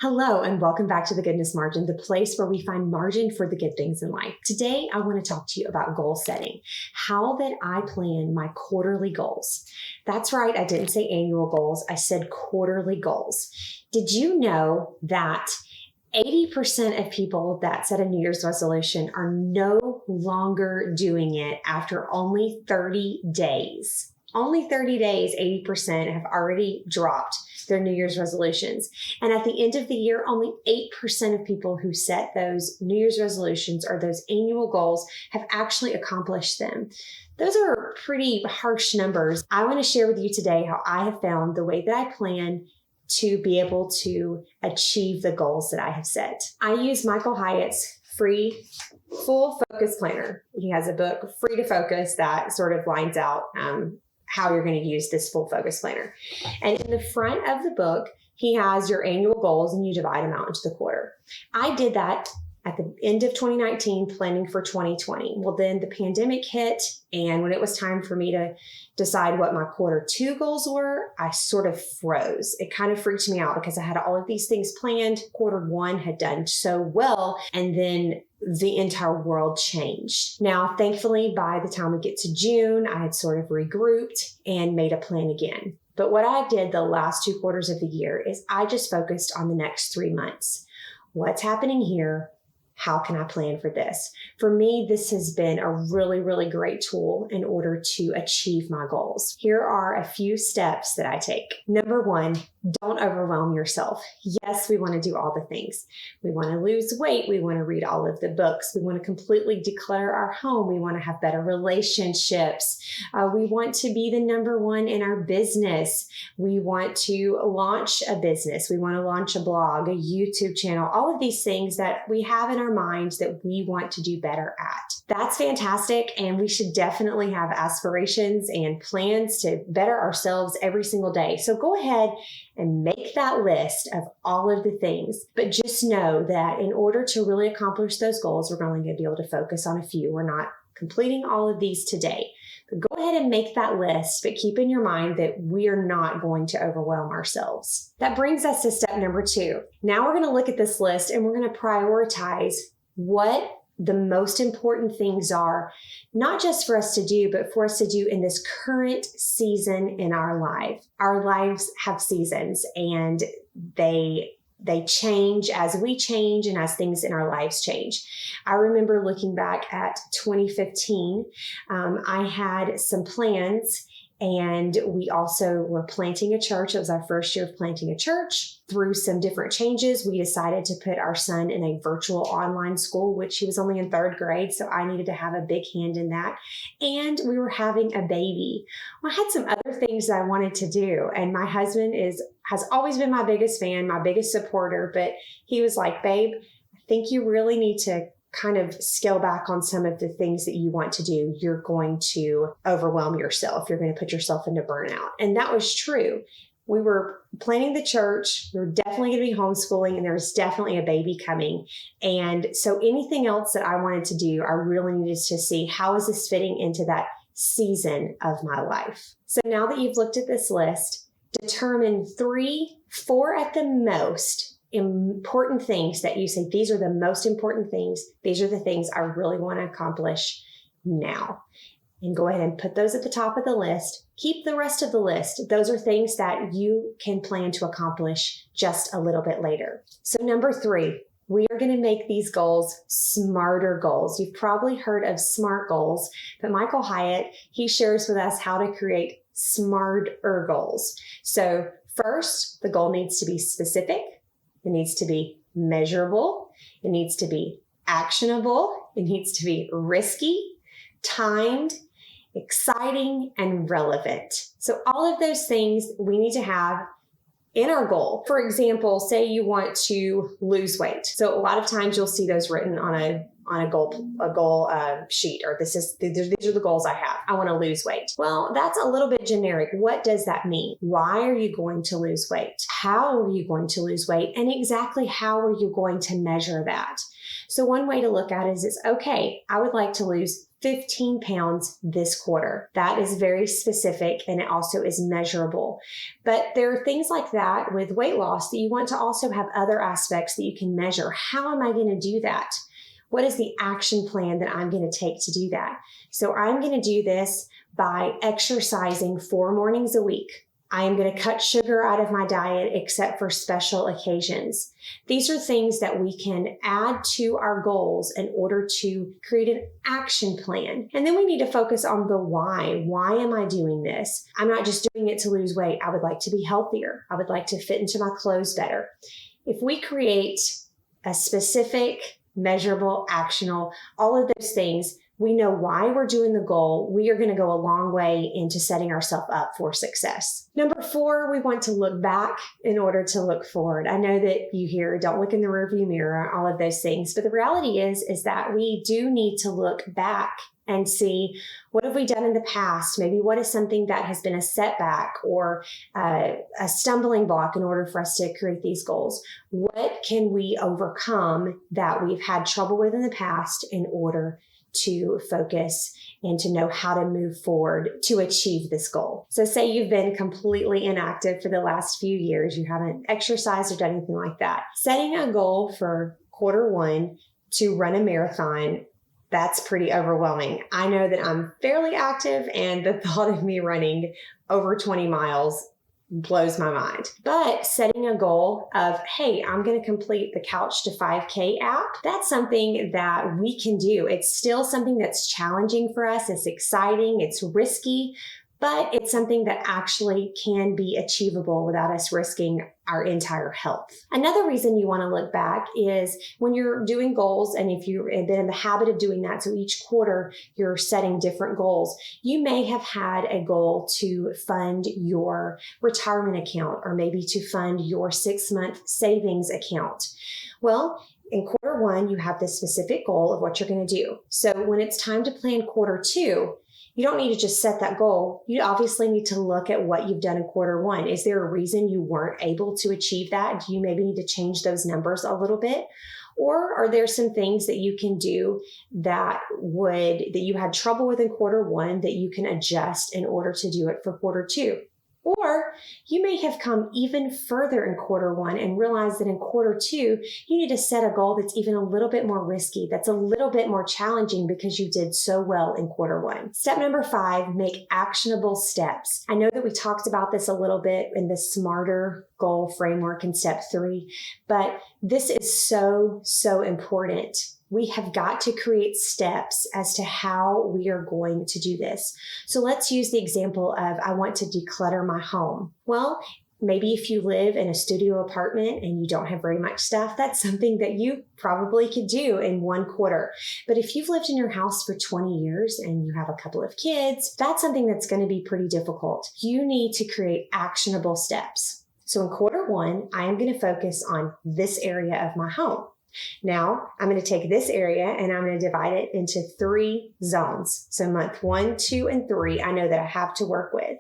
Hello, and welcome back to The Goodness Margin, the place where we find margin for the good things in life. Today, I want to talk to you about goal setting, how that I plan my quarterly goals. That's right, I didn't say annual goals, I said quarterly goals. Did you know that 80% of people that set a New Year's resolution are no longer doing it after only 30 days? Only 30 days, 80% have already dropped their New Year's resolutions. And at the end of the year, only 8% of people who set those New Year's resolutions or those annual goals have actually accomplished them. Those are pretty harsh numbers. I want to share with you today how I have found the way that I plan to be able to achieve the goals that I have set. I use Michael Hyatt's free full focus planner. He has a book, Free to Focus, that sort of lines out how you're going to use this full focus planner. And in the front of the book, he has your annual goals and you divide them out into the quarter. I did that at the end of 2019, planning for 2020. Well, then the pandemic hit, and when it was time for me to decide what my quarter two goals were, I sort of froze. It kind of freaked me out because I had all of these things planned. Quarter one had done so well, and then the entire world changed. Now, thankfully, by the time we get to June, I had sort of regrouped and made a plan again. But what I did the last 2 quarters of the year is I just focused on the next 3 months. What's happening here? How can I plan for this? For me, this has been a really, really great tool in order to achieve my goals. Here are a few steps that I take. Number 1, don't overwhelm yourself. Yes, we want to do all the things. We want to lose weight. We want to read all of the books. We want to completely declutter our home. We want to have better relationships. We want to be the number 1 in our business. We want to launch a business. We want to launch a blog, a YouTube channel, all of these things that we have in our minds that we want to do better at. That's fantastic, and we should definitely have aspirations and plans to better ourselves every single day. So go ahead and make that list of all of the things. But just know that in order to really accomplish those goals, we're only going to be able to focus on a few. We're not completing all of these today. But go ahead and make that list, but keep in your mind that we are not going to overwhelm ourselves. That brings us to step number 2. Now we're going to look at this list and we're going to prioritize what the most important things are, not just for us to do, but for us to do in this current season in our life. Our lives have seasons, and they change as we change and as things in our lives change. I remember looking back at 2015, I had some plans, and we also were planting a church. It was our first year of planting a church. Through some different changes, we decided to put our son in a virtual online school, which he was only in 3rd grade, so I needed to have a big hand in that. And we were having a baby. Well, I had some other things that I wanted to do, and my husband has always been my biggest fan, my biggest supporter, but he was like, babe, I think you really need to kind of scale back on some of the things that you want to do. You're going to overwhelm yourself. You're going to put yourself into burnout. And that was true. We were planning the church. We were definitely going to be homeschooling, and there was definitely a baby coming. And so anything else that I wanted to do, I really needed to see, how is this fitting into that season of my life? So now that you've looked at this list, determine 3, 4 at the most important things that you say, these are the most important things. These are the things I really want to accomplish now. And go ahead and put those at the top of the list. Keep the rest of the list. Those are things that you can plan to accomplish just a little bit later. So number 3, we are going to make these goals smarter goals. You've probably heard of SMART goals, but Michael Hyatt, he shares with us how to create smarter goals. So first, the goal needs to be specific. It needs to be measurable. It needs to be actionable. It needs to be risky, timed, exciting, and relevant. So all of those things we need to have in our goal. For example, say you want to lose weight. So a lot of times you'll see those written on a on a goal sheet, or these are the goals I have. I want to lose weight. Well, that's a little bit generic. What does that mean? Why are you going to lose weight? How are you going to lose weight? And exactly how are you going to measure that? So one way to look at it is, okay, I would like to lose 15 pounds this quarter. That is very specific, and it also is measurable. But there are things like that with weight loss that you want to also have other aspects that you can measure. How am I going to do that? What is the action plan that I'm going to take to do that? So I'm going to do this by exercising 4 mornings a week. I am going to cut sugar out of my diet except for special occasions. These are things that we can add to our goals in order to create an action plan. And then we need to focus on the why. Why am I doing this? I'm not just doing it to lose weight. I would like to be healthier. I would like to fit into my clothes better. If we create a specific, measurable, actionable, all of those things, we know why we're doing the goal. We are going to go a long way into setting ourselves up for success. Number 4, we want to look back in order to look forward. I know that you hear, don't look in the rearview mirror, all of those things. But the reality is that we do need to look back and see, what have we done in the past? Maybe what is something that has been a setback or a stumbling block in order for us to create these goals? What can we overcome that we've had trouble with in the past in order to focus and to know how to move forward to achieve this goal? So say you've been completely inactive for the last few years, you haven't exercised or done anything like that. Setting a goal for Q1 to run a marathon, that's pretty overwhelming. I know that I'm fairly active, and the thought of me running over 20 miles blows my mind. But setting a goal of, hey, I'm going to complete the Couch to 5K app, that's something that we can do. It's still something that's challenging for us. It's exciting. It's risky, but it's something that actually can be achievable without us risking our entire health. Another reason you want to look back is when you're doing goals, and if you've been in the habit of doing that, so each quarter you're setting different goals, you may have had a goal to fund your retirement account, or maybe to fund your 6-month savings account. Well, in Q1, you have this specific goal of what you're going to do. So when it's time to plan Q2, you don't need to just set that goal. You obviously need to look at what you've done in Q1. Is there a reason you weren't able to achieve that? Do you maybe need to change those numbers a little bit? Or are there some things that you can do that you had trouble with in Q1 that you can adjust in order to do it for Q2? Or you may have come even further in Q1 and realize that in Q2, you need to set a goal that's even a little bit more risky, that's a little bit more challenging because you did so well in Q1. Step number 5, make actionable steps. I know that we talked about this a little bit in the SMARTER goal framework in step 3, but this is so, so important. We have got to create steps as to how we are going to do this. So let's use the example of, I want to declutter my home. Well, maybe if you live in a studio apartment and you don't have very much stuff, that's something that you probably could do in 1 quarter. But if you've lived in your house for 20 years and you have a couple of kids, that's something that's going to be pretty difficult. You need to create actionable steps. So in Q1, I am going to focus on this area of my home. Now, I'm going to take this area and I'm going to divide it into 3 zones. So month 1, 2, and 3, I know that I have to work with.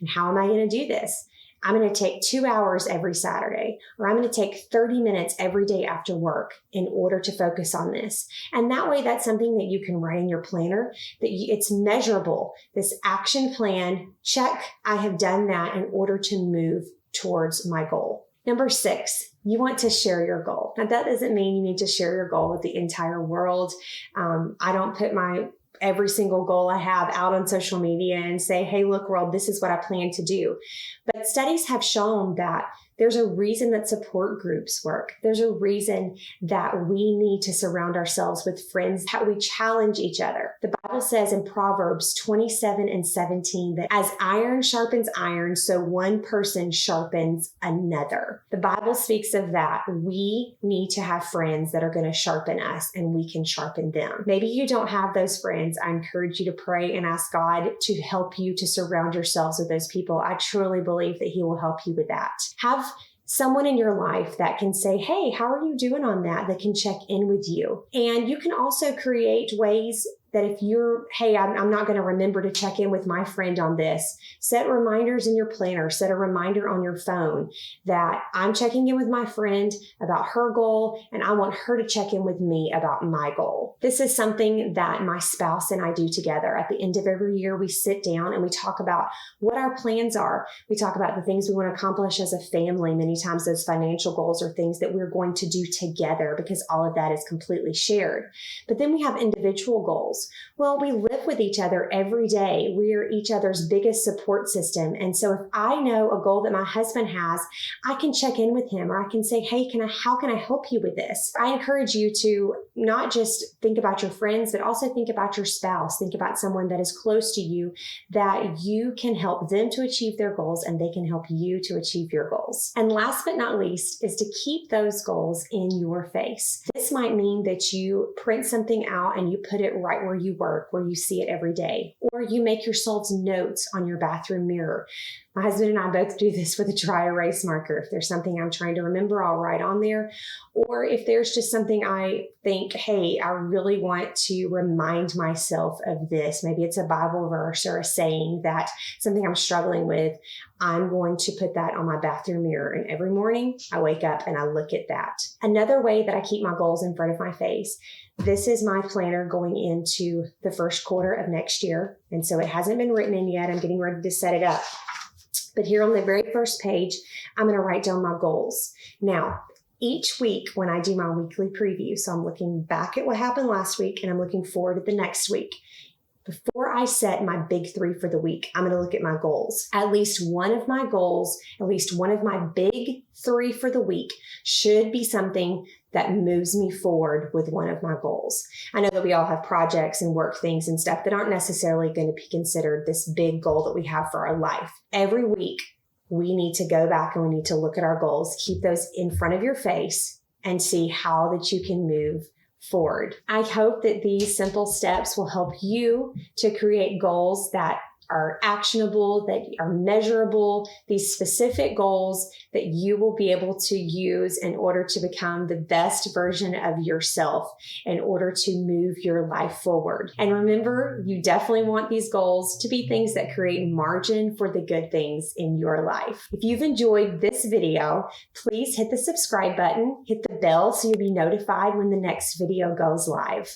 And how am I going to do this? I'm going to take 2 hours every Saturday, or I'm going to take 30 minutes every day after work in order to focus on this. And that way, that's something that you can write in your planner, that it's measurable. This action plan, check, I have done that in order to move towards my goal. Number 6, you want to share your goal. Now, that doesn't mean you need to share your goal with the entire world. I don't put every single goal I have out on social media and say, hey, look, world, this is what I plan to do. But studies have shown that there's a reason that support groups work. There's a reason that we need to surround ourselves with friends, how we challenge each other. The Bible says in Proverbs 27:17 that as iron sharpens iron, so one person sharpens another. The Bible speaks of that. We need to have friends that are going to sharpen us, and we can sharpen them. Maybe you don't have those friends. I encourage you to pray and ask God to help you to surround yourselves with those people. I truly believe that He will help you with that. Have someone in your life that can say, hey, how are you doing on that? That can check in with you. And you can also create ways that if you're, hey, I'm not going to remember to check in with my friend on this, set reminders in your planner, set a reminder on your phone that I'm checking in with my friend about her goal and I want her to check in with me about my goal. This is something that my spouse and I do together. At the end of every year, we sit down and we talk about what our plans are. We talk about the things we want to accomplish as a family. Many times those financial goals are things that we're going to do together because all of that is completely shared. But then we have individual goals. Well, we live with each other every day. We are each other's biggest support system. And so if I know a goal that my husband has, I can check in with him or I can say, hey, how can I help you with this? I encourage you to not just think about your friends, but also think about your spouse. Think about someone that is close to you that you can help them to achieve their goals and they can help you to achieve your goals. And last but not least is to keep those goals in your face. This might mean that you print something out and you put it right where you work, where you see it every day, or you make yourselves notes on your bathroom mirror. My husband and I both do this with a dry erase marker. If there's something I'm trying to remember, I'll write on there. Or if there's just something I think, hey, I really want to remind myself of this. Maybe it's a Bible verse or a saying that something I'm struggling with. I'm going to put that on my bathroom mirror. And every morning I wake up and I look at that. Another way that I keep my goals in front of my face, this is my planner going into the first quarter of next year. And so it hasn't been written in yet. I'm getting ready to set it up. But here on the very first page, I'm going to write down my goals. Now, each week when I do my weekly preview, so I'm looking back at what happened last week and I'm looking forward to the next week. Before I set my big 3 for the week, I'm going to look at my goals. At least one of my goals, at least one of my big 3 for the week should be something that moves me forward with one of my goals. I know that we all have projects and work things and stuff that aren't necessarily going to be considered this big goal that we have for our life. Every week, we need to go back and we need to look at our goals, keep those in front of your face and see how that you can move forward. I hope that these simple steps will help you to create goals that are actionable, that are measurable, these specific goals that you will be able to use in order to become the best version of yourself in order to move your life forward. And remember, you definitely want these goals to be things that create margin for the good things in your life. If you've enjoyed this video, please hit the subscribe button, hit the bell so you'll be notified when the next video goes live.